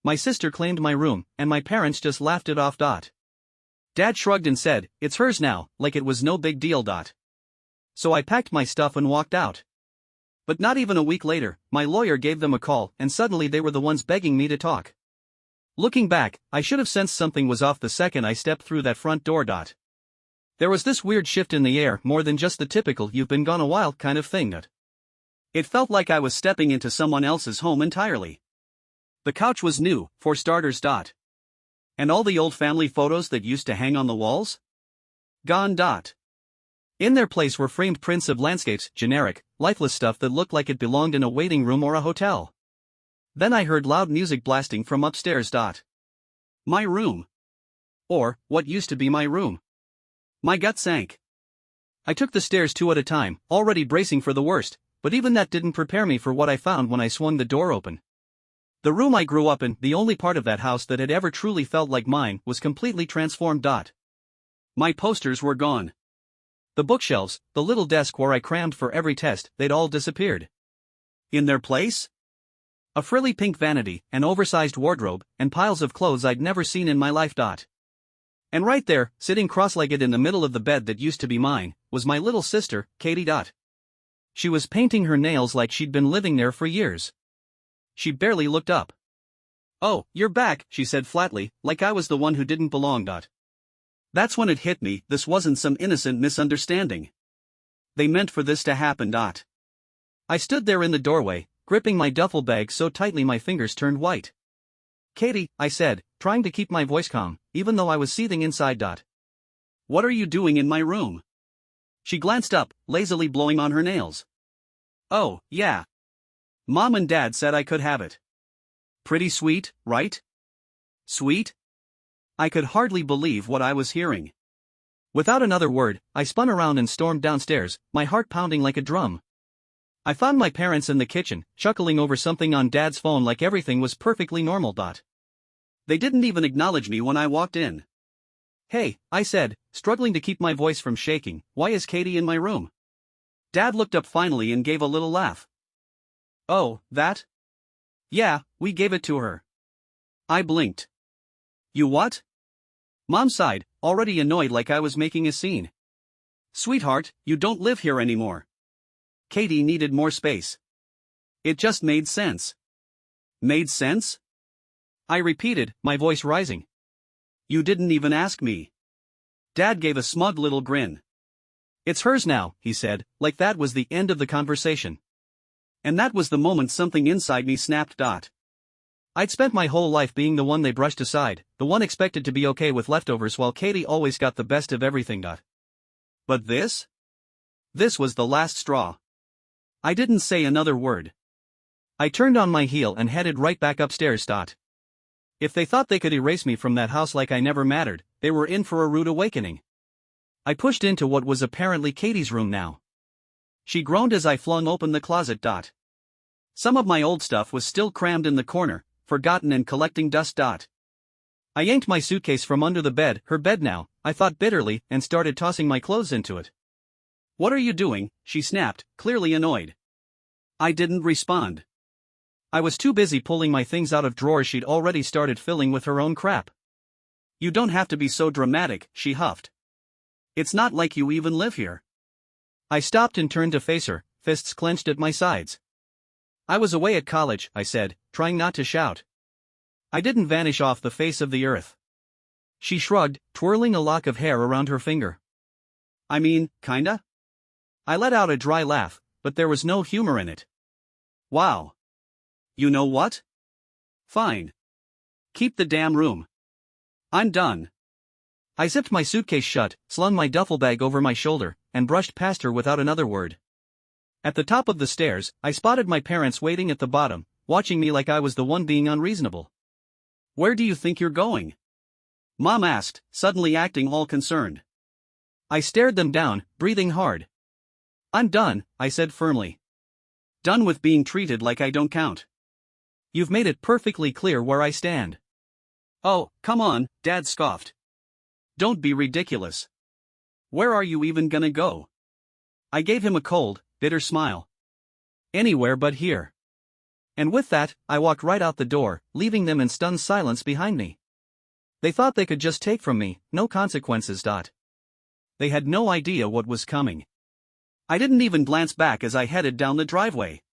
My sister claimed my room, and my parents just laughed it off. Dad shrugged and said, "It's hers now," like it was no big deal. So I packed my stuff and walked out. But not even a week later, my lawyer gave them a call, and suddenly they were the ones begging me to talk. Looking back, I should have sensed something was off the second I stepped through that front door. There was this weird shift in the air, more than just the typical "you've been gone a while" kind of thing. It felt like I was stepping into someone else's home entirely. The couch was new, for starters. And all the old family photos that used to hang on the walls? Gone. In their place were framed prints of landscapes, generic, lifeless stuff that looked like it belonged in a waiting room or a hotel. Then I heard loud music blasting from upstairs. My room. Or, what used to be my room. My gut sank. I took the stairs 2 at a time, already bracing for the worst, but even that didn't prepare me for what I found when I swung the door open. The room I grew up in, the only part of that house that had ever truly felt like mine, was completely transformed. My posters were gone. The bookshelves, the little desk where I crammed for every test, they'd all disappeared. In their place? A frilly pink vanity, an oversized wardrobe, and piles of clothes I'd never seen in my life. And right there, sitting cross-legged in the middle of the bed that used to be mine, was my little sister, Katie. She was painting her nails like she'd been living there for years. She barely looked up. "Oh, you're back," she said flatly, like I was the one who didn't belong. That's when it hit me, this wasn't some innocent misunderstanding. They meant for this to happen. I stood there in the doorway, gripping my duffel bag so tightly my fingers turned white. "Katie," I said, trying to keep my voice calm, even though I was seething inside. "What are you doing in my room?" She glanced up, lazily blowing on her nails. "Oh, yeah. Mom and Dad said I could have it." Pretty sweet, right? Sweet? I could hardly believe what I was hearing. Without another word, I spun around and stormed downstairs, my heart pounding like a drum. I found my parents in the kitchen, chuckling over something on Dad's phone like everything was perfectly normal. They didn't even acknowledge me when I walked in. "Hey," I said, struggling to keep my voice from shaking, "why is Katie in my room?" Dad looked up finally and gave a little laugh. "Oh, that? Yeah, we gave it to her." I blinked. "You what?" Mom sighed, already annoyed like I was making a scene. "Sweetheart, you don't live here anymore." Katie needed more space. It just made sense. Made sense? I repeated, my voice rising. "You didn't even ask me." Dad gave a smug little grin. "It's hers now," he said, like that was the end of the conversation. And that was the moment something inside me snapped. I'd spent my whole life being the one they brushed aside, the one expected to be okay with leftovers while Katie always got the best of everything. But this? This was the last straw. I didn't say another word. I turned on my heel and headed right back upstairs. If they thought they could erase me from that house like I never mattered, they were in for a rude awakening. I pushed into what was apparently Katie's room now. She groaned as I flung open the closet. Some of my old stuff was still crammed in the corner, forgotten and collecting dust. I yanked my suitcase from under the bed, her bed now, I thought bitterly, and started tossing my clothes into it. "What are you doing?" she snapped, clearly annoyed. I didn't respond. I was too busy pulling my things out of drawers she'd already started filling with her own crap. "You don't have to be so dramatic," she huffed. "It's not like you even live here." I stopped and turned to face her, fists clenched at my sides. "I was away at college," I said, trying not to shout. "I didn't vanish off the face of the earth." She shrugged, twirling a lock of hair around her finger. "I mean, kinda?" I let out a dry laugh, but there was no humor in it. "Wow. You know what? Fine. Keep the damn room. I'm done." I zipped my suitcase shut, slung my duffel bag over my shoulder, and brushed past her without another word. At the top of the stairs, I spotted my parents waiting at the bottom, watching me like I was the one being unreasonable. "Where do you think you're going?" Mom asked, suddenly acting all concerned. I stared them down, breathing hard. "I'm done," I said firmly. "Done with being treated like I don't count. You've made it perfectly clear where I stand." "Oh, come on," Dad scoffed. "Don't be ridiculous. Where are you even gonna go?" I gave him a cold, bitter smile. "Anywhere but here." And with that, I walked right out the door, leaving them in stunned silence behind me. They thought they could just take from me, no consequences. They had no idea what was coming. I didn't even glance back as I headed down the driveway.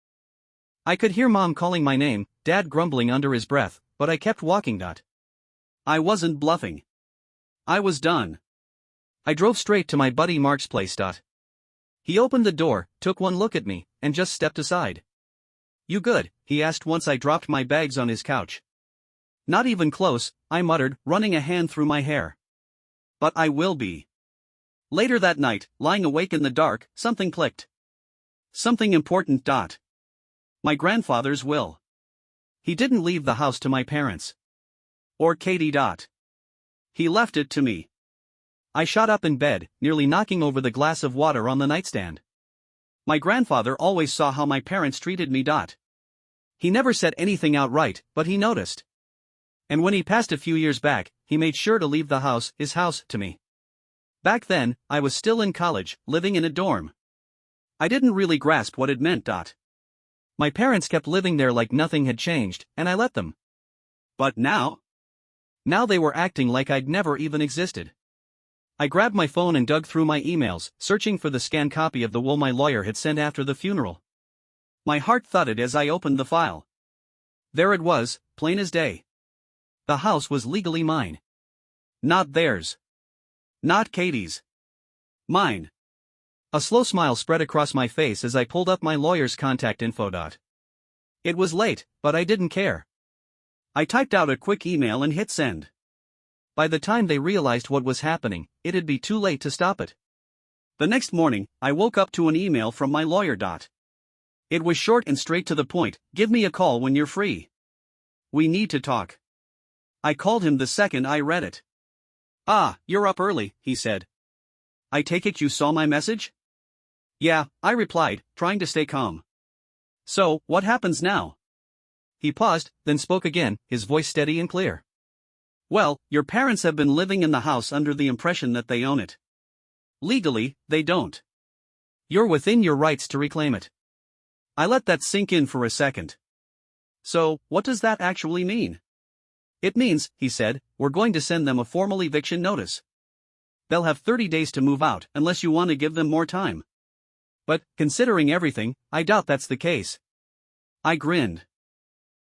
I could hear Mom calling my name, Dad grumbling under his breath, but I kept walking. I wasn't bluffing. I was done. I drove straight to my buddy Mark's place. He opened the door, took one look at me, and just stepped aside. "You good?" he asked once I dropped my bags on his couch. "Not even close," I muttered, running a hand through my hair. "But I will be." Later that night, lying awake in the dark, something clicked. Something important. My grandfather's will. He didn't leave the house to my parents. Or Katie. He left it to me. I shot up in bed, nearly knocking over the glass of water on the nightstand. My grandfather always saw how my parents treated me. He never said anything outright, but he noticed. And when he passed a few years back, he made sure to leave the house, his house, to me. Back then, I was still in college, living in a dorm. I didn't really grasp what it meant. My parents kept living there like nothing had changed, and I let them. But now? Now they were acting like I'd never even existed. I grabbed my phone and dug through my emails, searching for the scanned copy of the will my lawyer had sent after the funeral. My heart thudded as I opened the file. There it was, plain as day. The house was legally mine. Not theirs. Not Katie's. Mine. A slow smile spread across my face as I pulled up my lawyer's contact info. It was late, but I didn't care. I typed out a quick email and hit send. By the time they realized what was happening, it'd be too late to stop it. The next morning, I woke up to an email from my lawyer. It was short and straight to the point: "Give me a call when you're free. We need to talk." I called him the second I read it. "Ah, you're up early," he said. "I take it you saw my message?" "Yeah," I replied, trying to stay calm. "So, what happens now?" He paused, then spoke again, his voice steady and clear. "Well, your parents have been living in the house under the impression that they own it. Legally, they don't. You're within your rights to reclaim it." I let that sink in for a second. "So, what does that actually mean?" "It means," he said, "we're going to send them a formal eviction notice. They'll have 30 days to move out unless you want to give them more time." But, considering everything, I doubt that's the case. I grinned.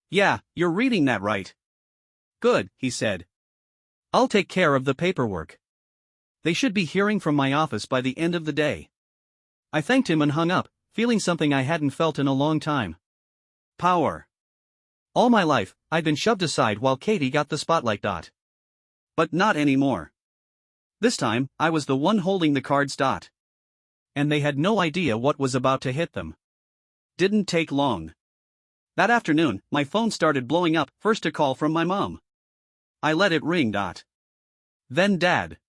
"Yeah, you're reading that right." "Good," he said. "I'll take care of the paperwork. They should be hearing from my office by the end of the day." I thanked him and hung up, feeling something I hadn't felt in a long time. Power. All my life, I'd been shoved aside while Katie got the spotlight. But not anymore. This time, I was the one holding the cards. And they had no idea what was about to hit them. Didn't take long. That afternoon, my phone started blowing up, first a call from my mom. I let it ring. Then Dad.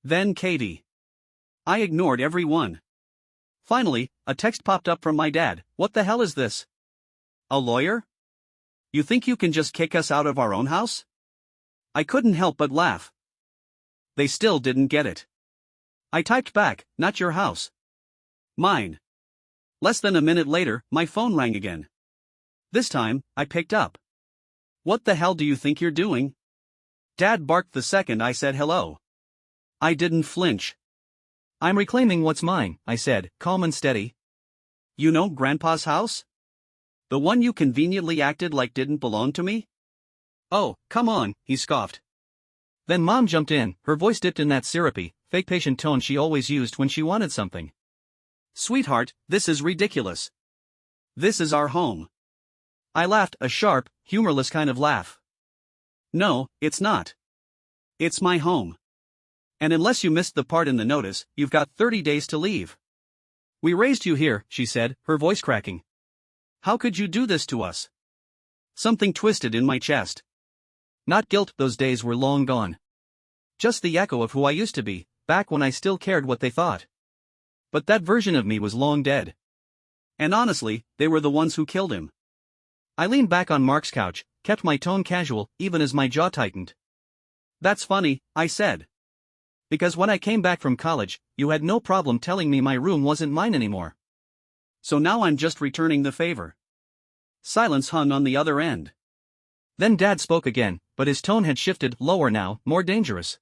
Then Katie. I ignored every one. Finally, a text popped up from my dad. "What the hell is this? A lawyer? You think you can just kick us out of our own house?" I couldn't help but laugh. They still didn't get it. I typed back, "Not your house. Mine." Less than a minute later, my phone rang again. This time, I picked up. "What the hell do you think you're doing?" Dad barked the second I said hello. I didn't flinch. "I'm reclaiming what's mine," I said, calm and steady. "You know Grandpa's house? The one you conveniently acted like didn't belong to me?" "Oh, come on," he scoffed. Then Mom jumped in, her voice dipped in that syrupy, fake patient tone she always used when she wanted something. "Sweetheart, this is ridiculous. This is our home." I laughed, a sharp, humorless kind of laugh. "No, it's not. It's my home. And unless you missed the part in the notice, you've got 30 days to leave. We raised you here," she said, her voice cracking. "How could you do this to us?" Something twisted in my chest. Not guilt, those days were long gone. Just the echo of who I used to be, back when I still cared what they thought. But that version of me was long dead. And honestly, they were the ones who killed him. I leaned back on Mark's couch, kept my tone casual, even as my jaw tightened. "That's funny," I said. "Because when I came back from college, you had no problem telling me my room wasn't mine anymore. So now I'm just returning the favor." Silence hung on the other end. Then Dad spoke again, but his tone had shifted, lower now, more dangerous.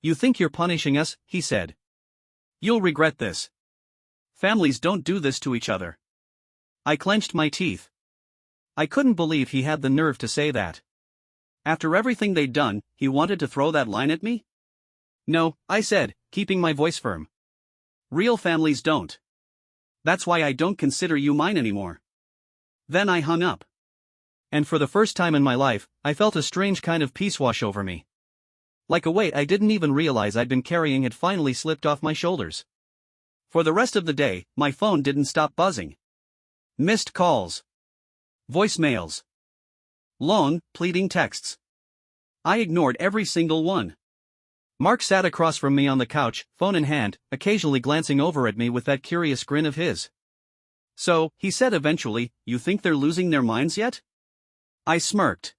"You think you're punishing us," he said. "You'll regret this. Families don't do this to each other." I clenched my teeth. I couldn't believe he had the nerve to say that. After everything they'd done, he wanted to throw that line at me? "No," I said, keeping my voice firm. "Real families don't. That's why I don't consider you mine anymore." Then I hung up. And for the first time in my life, I felt a strange kind of peace wash over me. Like a weight I didn't even realize I'd been carrying had finally slipped off my shoulders. For the rest of the day, my phone didn't stop buzzing. Missed calls. Voicemails. Long, pleading texts. I ignored every single one. Mark sat across from me on the couch, phone in hand, occasionally glancing over at me with that curious grin of his. "So," he said eventually, "you think they're losing their minds yet?" I smirked.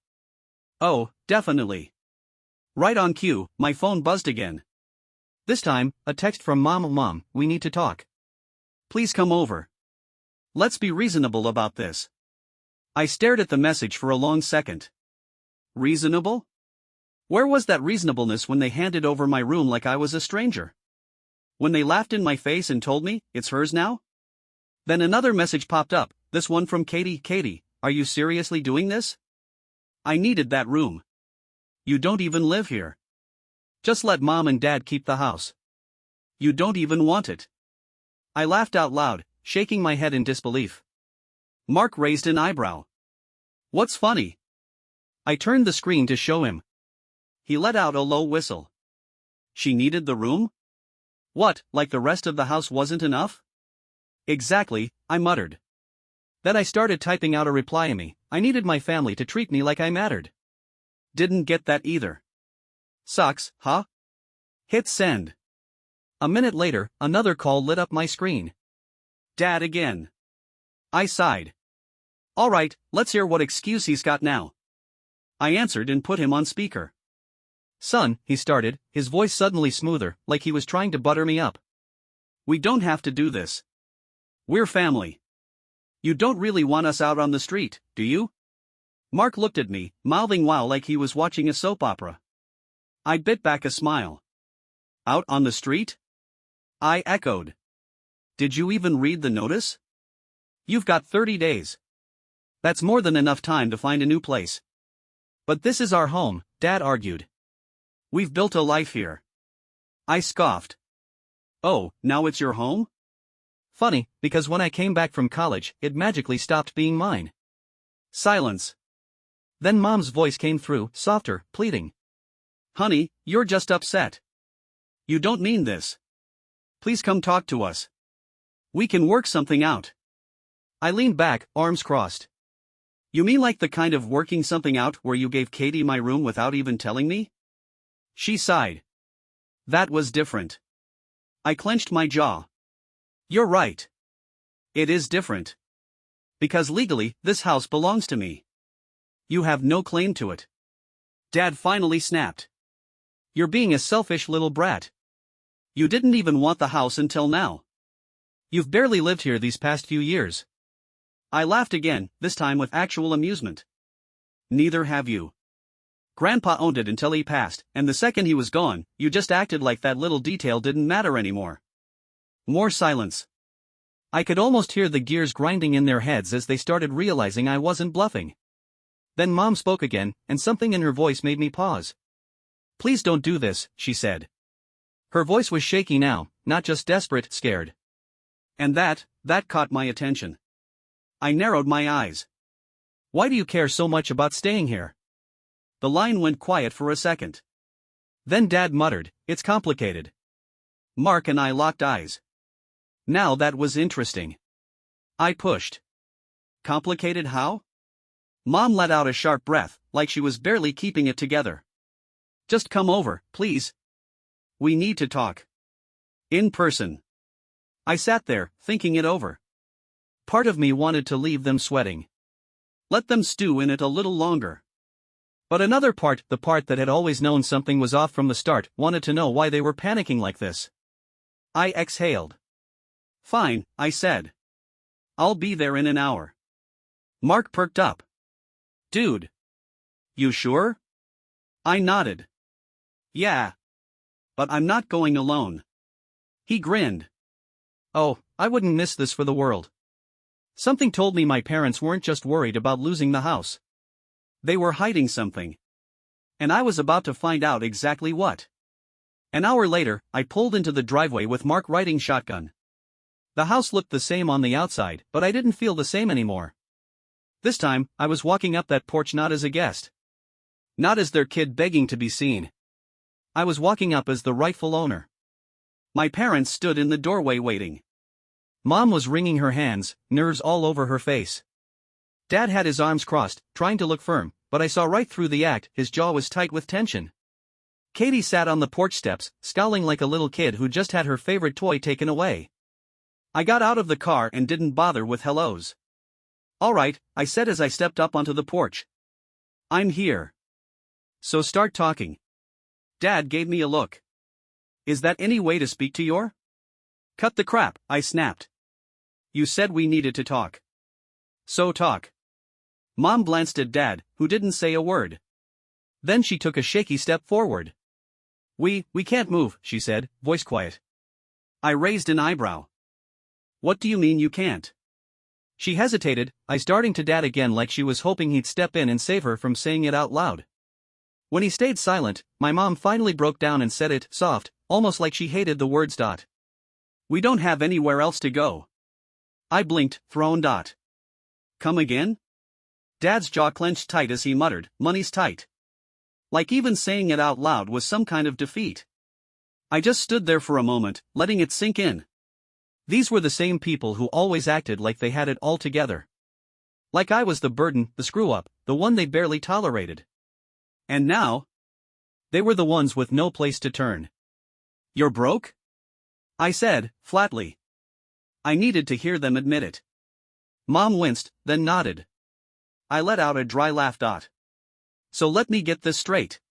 "Oh, definitely." Right on cue, my phone buzzed again. This time, a text from Mom. "Mom, we need to talk. Please come over. Let's be reasonable about this." I stared at the message for a long second. Reasonable? Where was that reasonableness when they handed over my room like I was a stranger? When they laughed in my face and told me, "It's hers now"? Then another message popped up, this one from Katie. "Katie, are you seriously doing this? I needed that room. You don't even live here. Just let Mom and Dad keep the house. You don't even want it." I laughed out loud, shaking my head in disbelief. Mark raised an eyebrow. "What's funny?" I turned the screen to show him. He let out a low whistle. "She needed the room? What, like the rest of the house wasn't enough?" "Exactly," I muttered. Then I started typing out a reply to me. I needed my family to treat me like I mattered. Didn't get that either. Sucks, huh? Hit send. A minute later, another call lit up my screen. Dad again. I sighed. "All right, let's hear what excuse he's got now." I answered and put him on speaker. "Son," he started, his voice suddenly smoother, like he was trying to butter me up. "We don't have to do this. We're family. You don't really want us out on the street, do you?" Mark looked at me, mouthing wow like he was watching a soap opera. I bit back a smile. "Out on the street?" I echoed. "Did you even read the notice? You've got 30 days. That's more than enough time to find a new place." "But this is our home," Dad argued. "We've built a life here." I scoffed. "Oh, now it's your home?" Funny, because when I came back from college, it magically stopped being mine. Silence. Then Mom's voice came through, softer, pleading. "Honey, you're just upset. You don't mean this. Please come talk to us. We can work something out." I leaned back, arms crossed. "You mean like the kind of working something out where you gave Katie my room without even telling me?" She sighed. "That was different." I clenched my jaw. "You're right. It is different. Because legally, this house belongs to me. You have no claim to it." Dad finally snapped. "You're being a selfish little brat. You didn't even want the house until now. You've barely lived here these past few years." I laughed again, this time with actual amusement. "Neither have you. Grandpa owned it until he passed, and the second he was gone, you just acted like that little detail didn't matter anymore." More silence. I could almost hear the gears grinding in their heads as they started realizing I wasn't bluffing. Then Mom spoke again, and something in her voice made me pause. "Please don't do this," she said. Her voice was shaky now, not just desperate, scared. And that caught my attention. I narrowed my eyes. "Why do you care so much about staying here?" The line went quiet for a second. Then Dad muttered, "It's complicated." Mark and I locked eyes. Now that was interesting. I pushed. "Complicated how?" Mom let out a sharp breath, like she was barely keeping it together. "Just come over, please. We need to talk. In person." I sat there, thinking it over. Part of me wanted to leave them sweating. Let them stew in it a little longer. But another part, the part that had always known something was off from the start, wanted to know why they were panicking like this. I exhaled. "Fine," I said. "I'll be there in an hour." Mark perked up. Dude. You sure? I nodded. Yeah. But I'm not going alone. He grinned. Oh, I wouldn't miss this for the world. Something told me my parents weren't just worried about losing the house. They were hiding something. And I was about to find out exactly what. An hour later, I pulled into the driveway with Mark riding shotgun. The house looked the same on the outside, but I didn't feel the same anymore. This time, I was walking up that porch not as a guest. Not as their kid begging to be seen. I was walking up as the rightful owner. My parents stood in the doorway waiting. Mom was wringing her hands, nerves all over her face. Dad had his arms crossed, trying to look firm, but I saw right through the act, his jaw was tight with tension. Katie sat on the porch steps, scowling like a little kid who just had her favorite toy taken away. I got out of the car and didn't bother with hellos. All right, I said as I stepped up onto the porch. I'm here. So start talking. Dad gave me a look. Is that any way to speak to your? Cut the crap, I snapped. You said we needed to talk. So talk. Mom glanced at Dad, who didn't say a word. Then she took a shaky step forward. We can't move, she said, voice quiet. I raised an eyebrow. What do you mean you can't? She hesitated, eyes darting to Dad again like she was hoping he'd step in and save her from saying it out loud. When he stayed silent, my mom finally broke down and said it, soft, almost like she hated the words. We don't have anywhere else to go. I blinked, thrown. Come again? Dad's jaw clenched tight as he muttered, money's tight. Like even saying it out loud was some kind of defeat. I just stood there for a moment, letting it sink in. These were the same people who always acted like they had it all together. Like I was the burden, the screw-up, the one they barely tolerated. And now? They were the ones with no place to turn. You're broke? I said, flatly. I needed to hear them admit it. Mom winced, then nodded. I let out a dry laugh. So let me get this straight.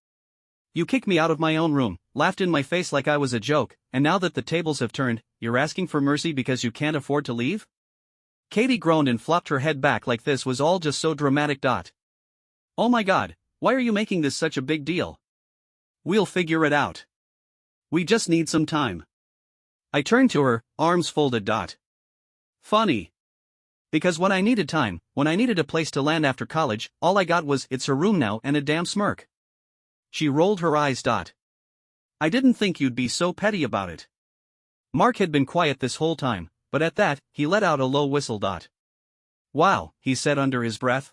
You kicked me out of my own room, laughed in my face like I was a joke, and now that the tables have turned, you're asking for mercy because you can't afford to leave? Katie groaned and flopped her head back like this was all just so dramatic. Oh my God, why are you making this such a big deal? We'll figure it out. We just need some time. I turned to her, arms folded. Funny. Because when I needed time, when I needed a place to land after college, all I got was, it's her room now, and a damn smirk. She rolled her eyes. I didn't think you'd be so petty about it. Mark had been quiet this whole time, but at that, he let out a low whistle. Wow, he said under his breath.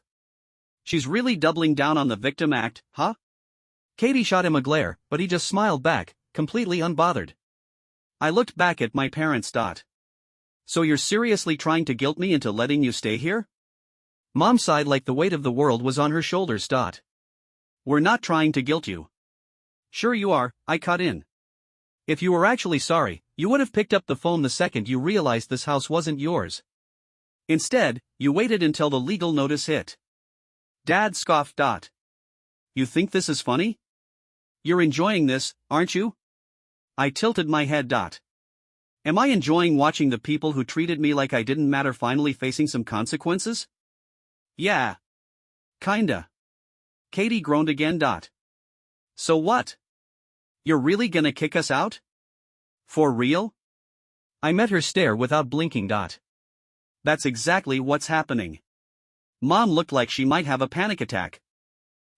She's really doubling down on the victim act, huh? Katie shot him a glare, but he just smiled back, completely unbothered. I looked back at my parents. So you're seriously trying to guilt me into letting you stay here? Mom sighed like the weight of the world was on her shoulders. We're not trying to guilt you. Sure you are, I cut in. If you were actually sorry, you would have picked up the phone the second you realized this house wasn't yours. Instead, you waited until the legal notice hit. Dad scoffed. You think this is funny? You're enjoying this, aren't you? I tilted my head. Am I enjoying watching the people who treated me like I didn't matter finally facing some consequences? Yeah. Kinda. Katie groaned again. So what? You're really gonna kick us out? For real? I met her stare without blinking. That's exactly what's happening. Mom looked like she might have a panic attack.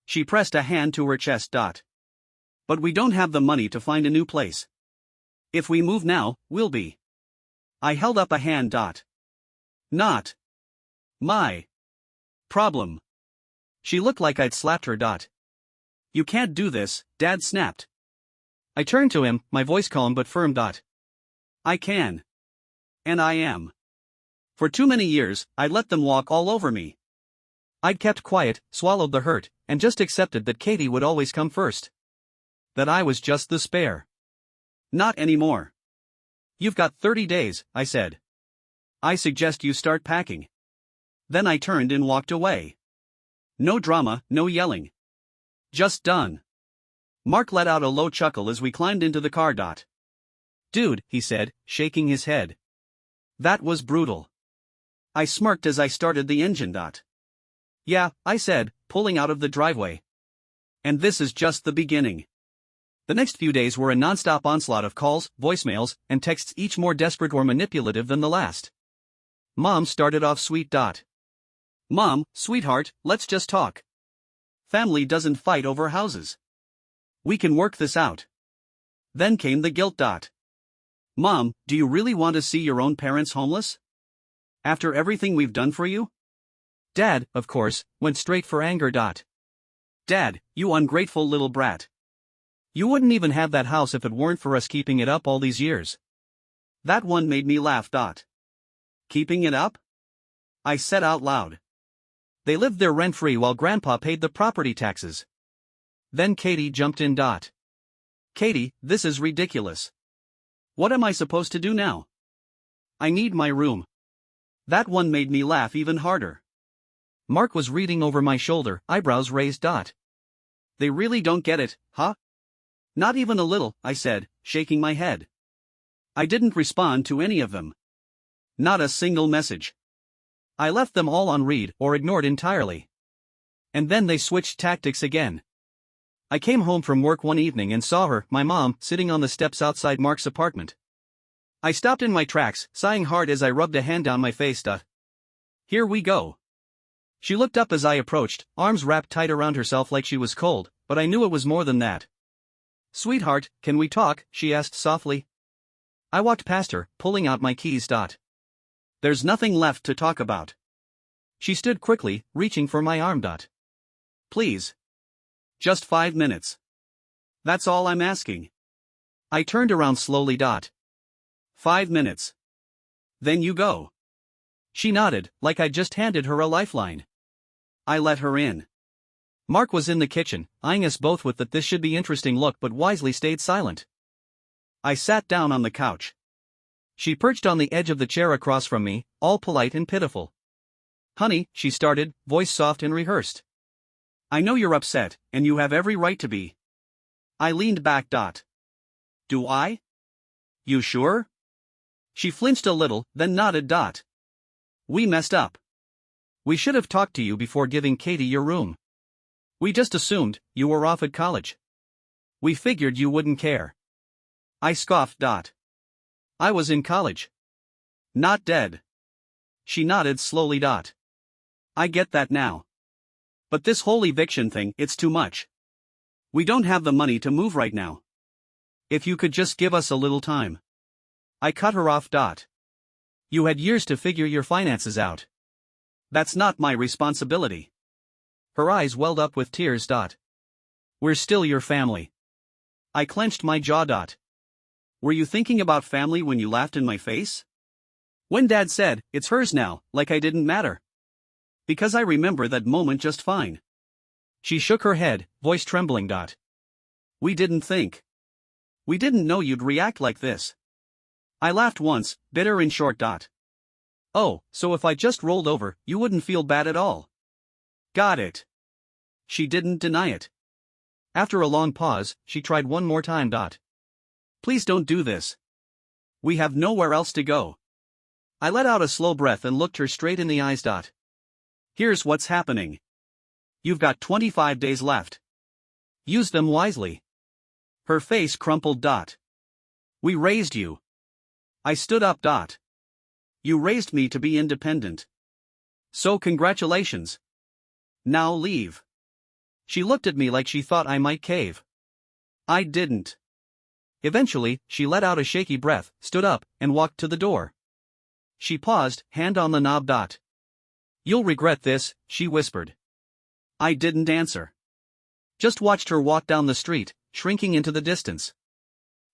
She pressed a hand to her chest. But we don't have the money to find a new place. If we move now, we'll be. I held up a hand. Not my problem. She looked like I'd slapped her. You can't do this, Dad snapped. I turned to him, my voice calm but firm. I can. And I am. For too many years, I let them walk all over me. I'd kept quiet, swallowed the hurt, and just accepted that Katie would always come first. That I was just the spare. Not anymore. You've got 30 days, I said. I suggest you start packing. Then I turned and walked away. No drama, no yelling. Just done. Mark let out a low chuckle as we climbed into the car. Dude, he said, shaking his head. That was brutal. I smirked as I started the engine. Yeah, I said, pulling out of the driveway. And this is just the beginning. The next few days were a non-stop onslaught of calls, voicemails, and texts, each more desperate or manipulative than the last. Mom started off sweet. Mom, sweetheart, let's just talk. Family doesn't fight over houses. We can work this out. Then came the guilt. Mom, do you really want to see your own parents homeless? After everything we've done for you? Dad, of course, went straight for anger. Dad, you ungrateful little brat. You wouldn't even have that house if it weren't for us keeping it up all these years. That one made me laugh. Keeping it up? I said out loud. They lived there rent-free while Grandpa paid the property taxes. Then Katie jumped in. Katie, this is ridiculous. What am I supposed to do now? I need my room. That one made me laugh even harder. Mark was reading over my shoulder, eyebrows raised. They really don't get it, huh? Not even a little, I said, shaking my head. I didn't respond to any of them. Not a single message. I left them all on read or ignored entirely. And then they switched tactics again. I came home from work one evening and saw her, my mom, sitting on the steps outside Mark's apartment. I stopped in my tracks, sighing hard as I rubbed a hand down my face. Here we go. She looked up as I approached, arms wrapped tight around herself like she was cold, but I knew it was more than that. Sweetheart, can we talk? She asked softly. I walked past her, pulling out my keys. There's nothing left to talk about. She stood quickly, reaching for my arm. Please. Just 5 minutes. That's all I'm asking. I turned around slowly. 5 minutes. Then you go. She nodded, like I'd just handed her a lifeline. I let her in. Mark was in the kitchen, eyeing us both with that this should be interesting look, but wisely stayed silent. I sat down on the couch. She perched on the edge of the chair across from me, all polite and pitiful. Honey, she started, voice soft and rehearsed. I know you're upset, and you have every right to be. I leaned back. Do I? You sure? She flinched a little, then nodded. We messed up. We should have talked to you before giving Katie your room. We just assumed you were off at college. We figured you wouldn't care. I scoffed. I was in college. Not dead. She nodded slowly. I get that now. But this whole eviction thing, it's too much. We don't have the money to move right now. If you could just give us a little time. I cut her off. You had years to figure your finances out. That's not my responsibility. Her eyes welled up with tears. We're still your family. I clenched my jaw. Were you thinking about family when you laughed in my face? When Dad said, it's hers now, like I didn't matter. Because I remember that moment just fine. She shook her head, voice trembling. We didn't think. We didn't know you'd react like this. I laughed once, bitter and short. Oh, so if I just rolled over, you wouldn't feel bad at all. Got it. She didn't deny it. After a long pause, she tried one more time. Please don't do this. We have nowhere else to go. I let out a slow breath and looked her straight in the eyes. Here's what's happening. You've got 25 days left. Use them wisely. Her face crumpled. We raised you. I stood up. You raised me to be independent. So congratulations. Now leave. She looked at me like she thought I might cave. I didn't. Eventually, she let out a shaky breath, stood up, and walked to the door. She paused, hand on the knob. You'll regret this, she whispered. I didn't answer. Just watched her walk down the street, shrinking into the distance.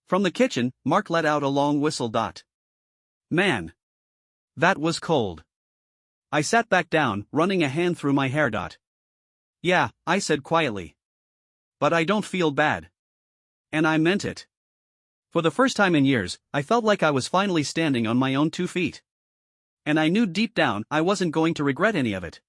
From the kitchen, Mark let out a long whistle. Man. That was cold. I sat back down, running a hand through my hair. Yeah, I said quietly. But I don't feel bad. And I meant it. For the first time in years, I felt like I was finally standing on my own 2 feet. And I knew deep down I wasn't going to regret any of it.